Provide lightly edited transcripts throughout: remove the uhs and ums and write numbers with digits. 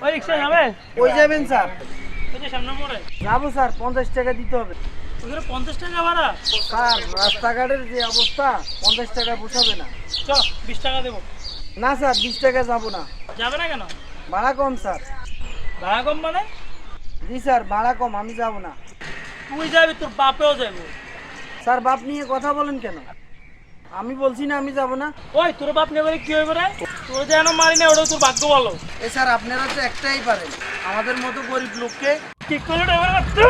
ওই রিক্সা যাবে? ওই যাবেন স্যার? ওই যে সামনে মোড়ে যাবো স্যার, 50 টাকা দিতে হবে। ওখানে 50 টাকা ভাড়া? স্যার রাস্তাঘাটের যে অবস্থা, 50 টাকা পোষাবে না। চ 20 টাকা দেবো। না স্যার, 20 টাকা যাবো না। যাবে না কেন? ভাড়া কম স্যার। ভাড়া কম মানে? জি স্যার, ভাড়া কম, আমি যাবো না। তুই যাবি, তোর বাপেও যাবো। স্যার বাপ নিয়ে কথা বলেন কেন? আমি বলছি না আমি যাবো না। ওই তোর বাপ নিয়ে বলে কি হইবে রে? তোর যেন মারি না, ওটাও তোর ভাগ্য ভালো। এ স্যার আপনারা তো একটাই পারেন, আমাদের মতো গরিব লোককে। ঠিক করে ড্রাইভার করতে।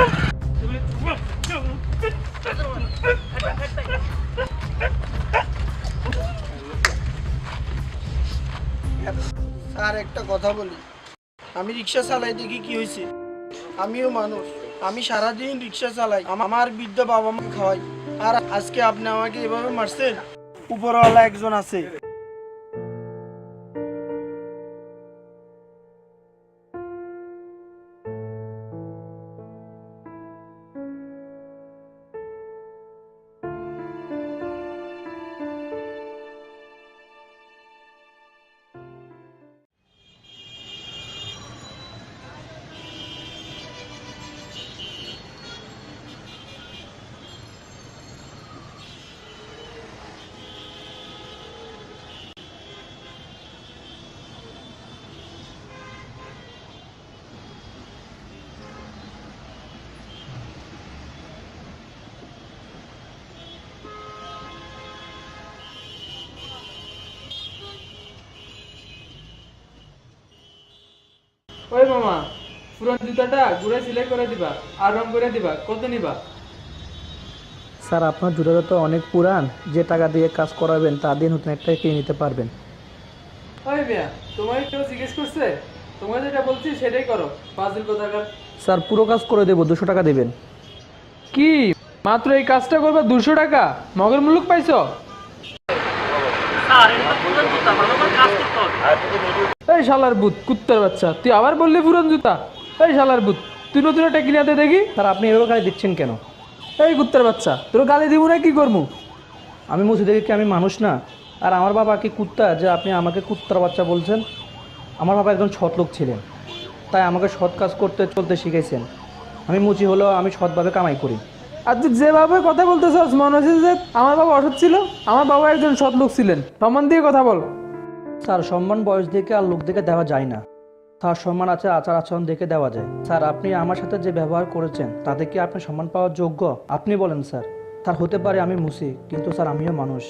স্যার একটা কথা বলি, আমি রিক্সা চালাই দেখি কি হয়েছে? আমিও মানুষ, আমি সারাদিন রিক্সা চালাই, আমার বৃদ্ধ বাবা মা খাওয়াই, আর আজকে আপনি আমাকে এভাবে মারছেন? উপরওয়ালা একজন আছে। ওই মামা, পুরান জুতাটা ঘুরে সেলাই করে দিবা আর রং করে দিবা, কত নিবা? স্যার আপনার জুতাটা তো অনেক পুরান, যে টাকা দিয়ে কাজ করাবেন তা দিয়ে নতুন একটা কিনে নিতে পারবেন। ওই মিয়া, তোমায় কেউ জিজ্ঞেস করছে? তোমায় যেটা বলছি সেটাই করো, ফাজিল কোথাকার। স্যার পুরো কাজ করে দেবো, 200 টাকা দেবেন। কি মাত্র এই কাজটা করবে 200 টাকা? মগের মুলুক পাইছো? স্যার এটা তো পুরান জুতা, আমার বাবার কাজ করতে হবে। এই শালার ভূত, কুত্তার বাচ্চা, তুই আবার বললি পুরান জুতা? এই শালার ভূত, তুই নতুন একটা কিনে দে দেখি। স্যার আপনি এভাবে গালি দিচ্ছেন কেন? এই কুত্তার বাচ্চা, তোর গালি দিব না কি করবো? আমি মুছে দেখি কি আমি মানুষ না? আর আমার বাবা কি কুত্তা যে আপনি আমাকে কুত্তার বাচ্চা বলছেন? আমার বাবা একজন সৎ লোক ছিলেন, তাই আমাকে সৎ কাজ করতে চলতে শিখাইছেন। আমি মুচি হলেও আমি সৎভাবে কামাই করি। আর তুই যেভাবে কথা বলতেছস মনে হচ্ছে যে আমার বাবা অসৎ ছিল। আমার বাবা একজন সৎ লোক ছিলেন, সম্মান দিয়ে কথা বল। স্যার সম্মান বয়স দেখে আর লোক দেখে দেওয়া যায় না, স্যার সম্মান আছে আচার আচরণ দেখে দেওয়া যায়। স্যার আপনি আমার সাথে যে ব্যবহার করেছেন তাতে কি আপনি সম্মান পাওয়ার যোগ্য? আপনি বলেন স্যার। স্যার হতে পারে আমি মুসি, কিন্তু স্যার আমিও মানুষ।